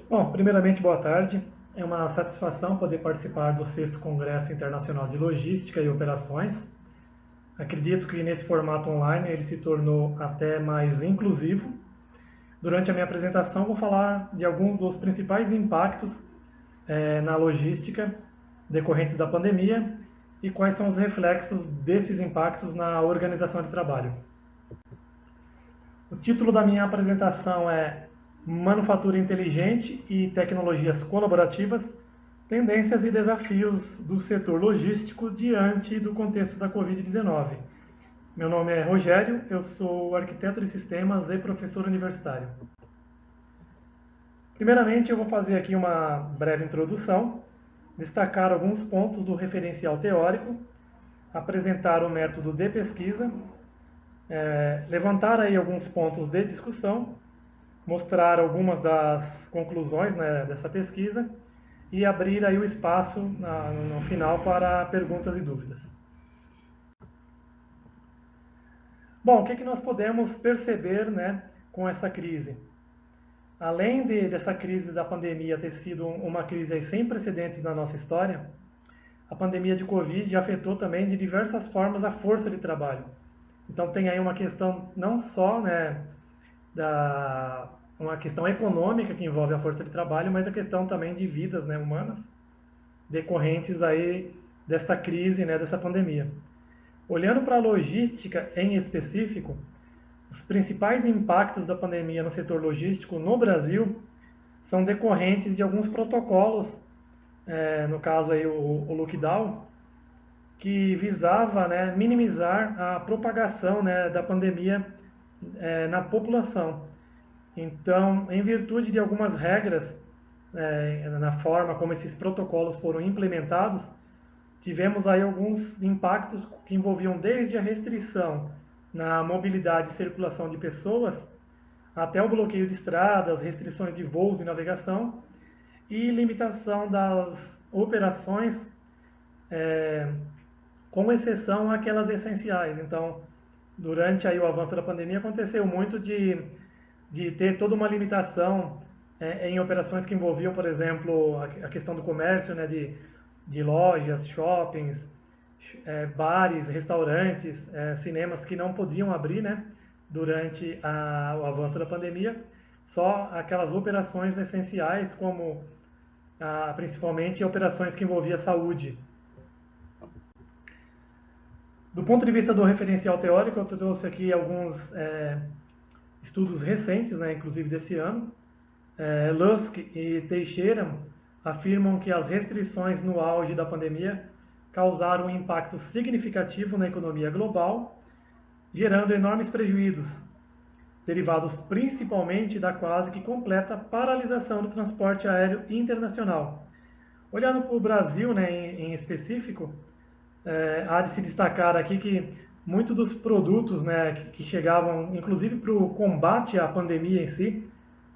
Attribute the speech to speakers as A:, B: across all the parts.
A: Bom, primeiramente, boa tarde. É uma satisfação poder participar do 6º Congresso Internacional de Logística e Operações. Acredito que nesse formato online ele se tornou até mais inclusivo. Durante a minha apresentação, vou falar de alguns dos principais impactos na logística decorrentes da pandemia e quais são os reflexos desses impactos na organização de trabalho. O título da minha apresentação é Manufatura Inteligente e Tecnologias Colaborativas, Tendências e Desafios do Setor Logístico diante do contexto da Covid-19. Meu nome é Rogério, eu sou arquiteto de sistemas e professor universitário. Primeiramente, eu vou fazer aqui uma breve introdução, destacar alguns pontos do referencial teórico, apresentar o método de pesquisa, levantar aí alguns pontos de discussão, mostrar algumas das conclusões, né, dessa pesquisa e abrir aí o espaço no final para perguntas e dúvidas. Bom, o que nós podemos perceber, né, com essa crise? Além dessa crise da pandemia ter sido uma crise sem precedentes na nossa história, a pandemia de Covid afetou também de diversas formas a força de trabalho. Então tem aí uma questão não só, né, uma questão econômica que envolve a força de trabalho, mas a questão também de vidas, né, humanas decorrentes aí desta crise, né, dessa pandemia. Olhando para a logística em específico, os principais impactos da pandemia no setor logístico no Brasil são decorrentes de alguns protocolos, no caso aí o lockdown, que visava, né, minimizar a propagação, né, da pandemia na população. Então, em virtude de algumas regras, na forma como esses protocolos foram implementados, tivemos aí alguns impactos que envolviam desde a restrição na mobilidade e circulação de pessoas, até o bloqueio de estradas, restrições de voos e navegação e limitação das operações, com exceção àquelas essenciais. Então, durante aí o avanço da pandemia, aconteceu muito de ter toda uma limitação em operações que envolviam, por exemplo, a questão do comércio, né, de lojas, shoppings, bares, restaurantes, cinemas que não podiam abrir, né, durante o avanço da pandemia, só aquelas operações essenciais, como principalmente operações que envolviam saúde. Do ponto de vista do referencial teórico, eu trouxe aqui alguns estudos recentes, né, inclusive desse ano. Lusk e Teixeira afirmam que as restrições no auge da pandemia causaram um impacto significativo na economia global, gerando enormes prejuízos, derivados principalmente da quase que completa paralisação do transporte aéreo internacional. Olhando para o Brasil, né, em específico, há de se destacar aqui que muitos dos produtos, né, que chegavam, inclusive para o combate à pandemia em si,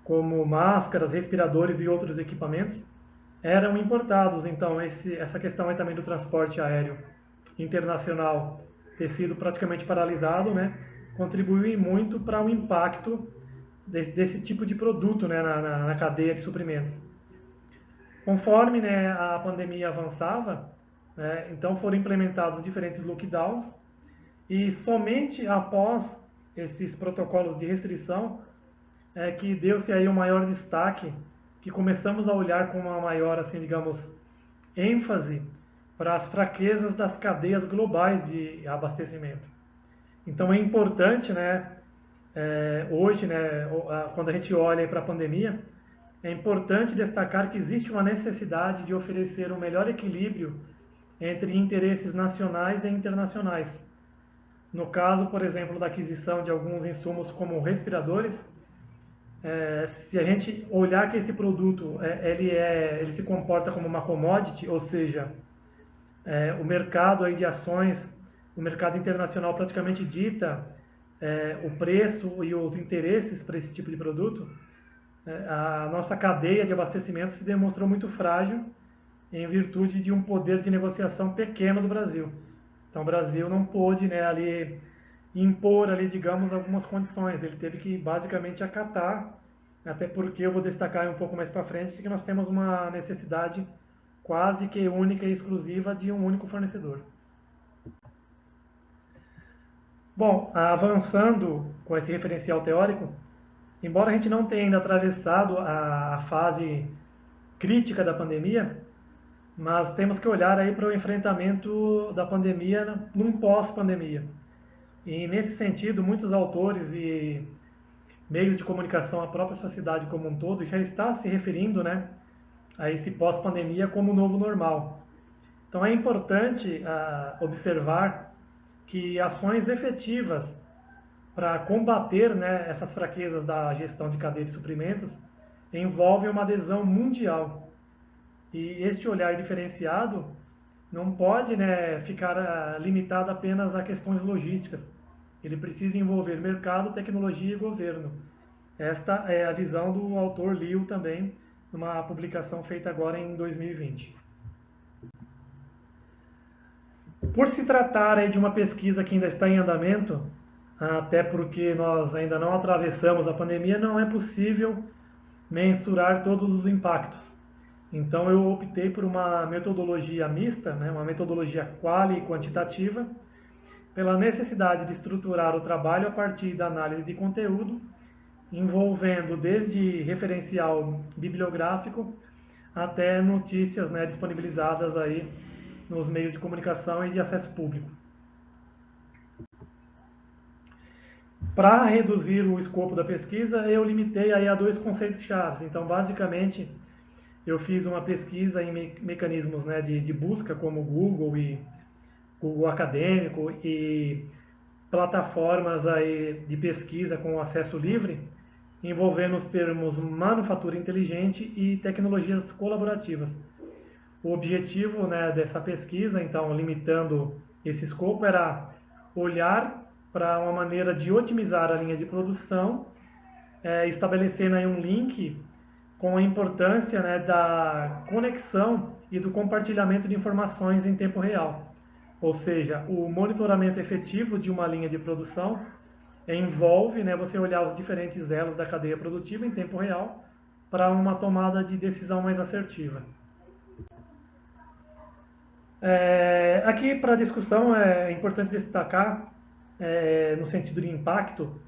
A: como máscaras, respiradores e outros equipamentos, eram importados. Então, essa questão aí também do transporte aéreo internacional ter sido praticamente paralisado, né, contribuiu muito para o impacto desse tipo de produto, né, na cadeia de suprimentos. Conforme, né, a pandemia avançava, né, então foram implementados diferentes lockdowns e somente após esses protocolos de restrição que deu-se aí um maior destaque, que começamos a olhar com uma maior, assim, digamos, ênfase para as fraquezas das cadeias globais de abastecimento. Então é importante, né, hoje, né, quando a gente olha para a pandemia, é importante destacar que existe uma necessidade de oferecer um melhor equilíbrio entre interesses nacionais e internacionais. No caso, por exemplo, da aquisição de alguns insumos como respiradores, se a gente olhar que esse produto ele se comporta como uma commodity, ou seja, o mercado aí de ações, o mercado internacional praticamente dita o preço e os interesses para esse tipo de produto, a nossa cadeia de abastecimento se demonstrou muito frágil em virtude de um poder de negociação pequeno do Brasil. Então o Brasil não pôde, né, ali impor ali, digamos, algumas condições. Ele teve que basicamente acatar até porque eu vou destacar um pouco mais para frente que nós temos uma necessidade quase que única e exclusiva de um único fornecedor. Bom, avançando com esse referencial teórico, embora a gente não tenha ainda atravessado a fase crítica da pandemia, mas temos que olhar aí para o enfrentamento da pandemia num pós-pandemia. E nesse sentido, muitos autores e meios de comunicação, a própria sociedade como um todo, já está se referindo, né, a esse pós-pandemia como novo normal. Então é importante observar que ações efetivas para combater, né, essas fraquezas da gestão de cadeia de suprimentos envolvem uma adesão mundial. E este olhar diferenciado não pode, né, ficar limitado apenas a questões logísticas. Ele precisa envolver mercado, tecnologia e governo. Esta é a visão do autor Liu também, numa publicação feita agora em 2020. Por se tratar aí de uma pesquisa que ainda está em andamento, até porque nós ainda não atravessamos a pandemia, não é possível mensurar todos os impactos. Então eu optei por uma metodologia mista, né, uma metodologia quali e quantitativa, pela necessidade de estruturar o trabalho a partir da análise de conteúdo, envolvendo desde referencial bibliográfico até notícias, né, disponibilizadas aí nos meios de comunicação e de acesso público. Para reduzir o escopo da pesquisa, eu limitei aí a 2 conceitos chaves. Então, basicamente, eu fiz uma pesquisa em mecanismos, né, de busca, como Google e Google Acadêmico e plataformas aí de pesquisa com acesso livre, envolvendo os termos manufatura inteligente e tecnologias colaborativas. O objetivo, né, dessa pesquisa, então, limitando esse escopo, era olhar para uma maneira de otimizar a linha de produção, estabelecendo aí um link com a importância, né, da conexão e do compartilhamento de informações em tempo real. Ou seja, o monitoramento efetivo de uma linha de produção envolve, né, você olhar os diferentes elos da cadeia produtiva em tempo real para uma tomada de decisão mais assertiva. Aqui para a discussão é importante destacar, no sentido de impacto,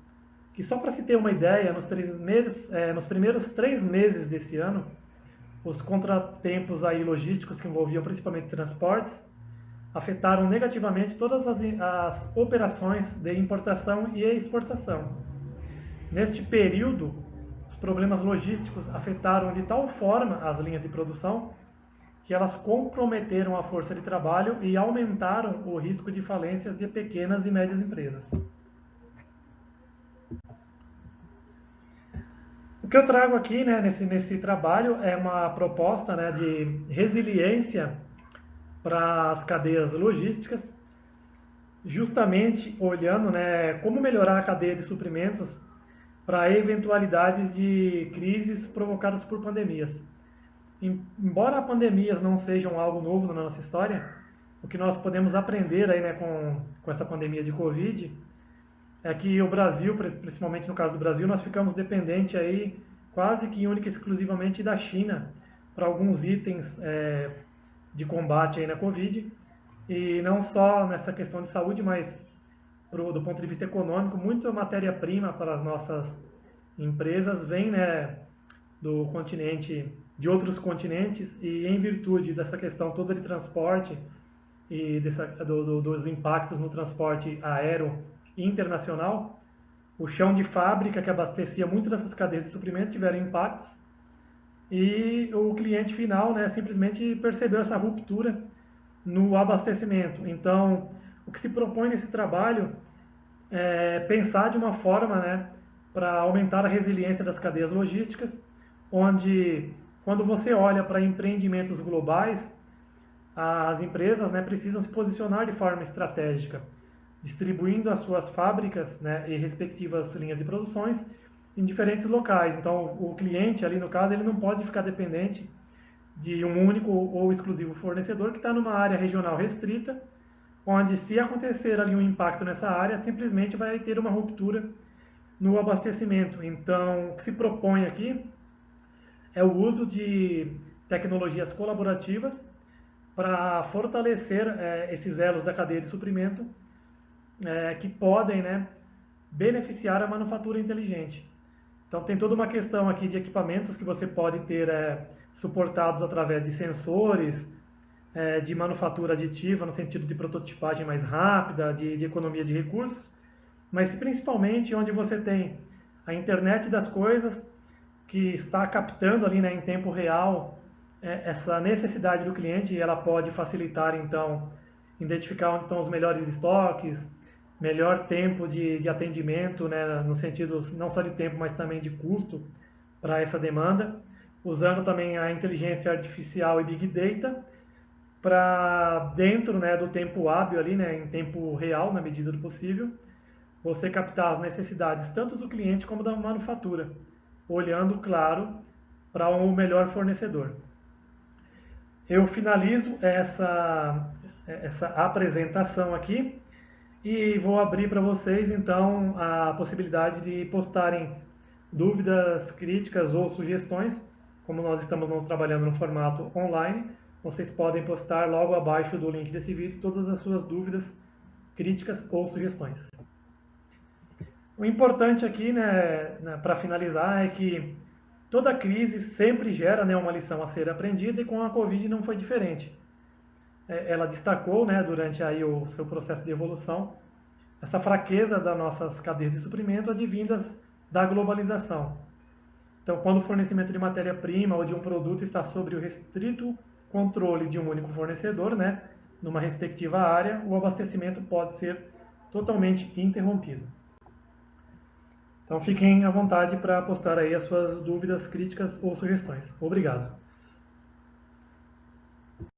A: que só para se ter uma ideia, nos primeiros 3 meses desse ano, os contratempos aí logísticos que envolviam principalmente transportes afetaram negativamente todas as operações de importação e exportação. Neste período, os problemas logísticos afetaram de tal forma as linhas de produção que elas comprometeram a força de trabalho e aumentaram o risco de falências de pequenas e médias empresas. O que eu trago aqui, né, nesse trabalho é uma proposta, né, de resiliência para as cadeias logísticas, justamente olhando, né, como melhorar a cadeia de suprimentos para eventualidades de crises provocadas por pandemias. Embora as pandemias não sejam algo novo na nossa história, o que nós podemos aprender aí, né, com essa pandemia de Covid é que o Brasil, principalmente no caso do Brasil, nós ficamos dependentes aí quase que única e exclusivamente da China para alguns itens de combate aí na Covid, e não só nessa questão de saúde, mas do ponto de vista econômico, muita matéria-prima para as nossas empresas vem, né, do continente, de outros continentes, e em virtude dessa questão toda de transporte e dos impactos no transporte aéreo internacional, o chão de fábrica que abastecia muito dessas cadeias de suprimento tiveram impactos e o cliente final, né, simplesmente percebeu essa ruptura no abastecimento. Então, o que se propõe nesse trabalho é pensar de uma forma, né, para aumentar a resiliência das cadeias logísticas, onde, quando você olha para empreendimentos globais, as empresas, né, precisam se posicionar de forma estratégica, distribuindo as suas fábricas, né, e respectivas linhas de produções em diferentes locais. Então, o cliente ali, no caso, ele não pode ficar dependente de um único ou exclusivo fornecedor que está numa área regional restrita, onde, se acontecer ali um impacto nessa área, simplesmente vai ter uma ruptura no abastecimento. Então, o que se propõe aqui é o uso de tecnologias colaborativas para fortalecer esses elos da cadeia de suprimento que podem, né, beneficiar a manufatura inteligente. Então tem toda uma questão aqui de equipamentos que você pode ter suportados através de sensores, de manufatura aditiva, no sentido de prototipagem mais rápida, de economia de recursos, mas principalmente onde você tem a internet das coisas, que está captando ali, né, em tempo real essa necessidade do cliente, e ela pode facilitar então identificar onde estão os melhores estoques, melhor tempo de atendimento, né, no sentido não só de tempo, mas também de custo para essa demanda, usando também a inteligência artificial e Big Data para dentro, né, do tempo hábil ali, né, em tempo real, na medida do possível, você captar as necessidades tanto do cliente como da manufatura, olhando, claro, para um melhor fornecedor. Eu finalizo essa apresentação aqui e vou abrir para vocês, então, a possibilidade de postarem dúvidas, críticas ou sugestões. Como nós estamos trabalhando no formato online, vocês podem postar logo abaixo do link desse vídeo todas as suas dúvidas, críticas ou sugestões. O importante aqui, né, para finalizar, é que toda crise sempre gera, né, uma lição a ser aprendida, e com a Covid não foi diferente. Ela destacou, né, durante aí o seu processo de evolução, essa fraqueza das nossas cadeias de suprimento advindas da globalização. Então, quando o fornecimento de matéria-prima ou de um produto está sob o restrito controle de um único fornecedor, né, numa respectiva área, o abastecimento pode ser totalmente interrompido. Então, fiquem à vontade para postar aí as suas dúvidas, críticas ou sugestões. Obrigado.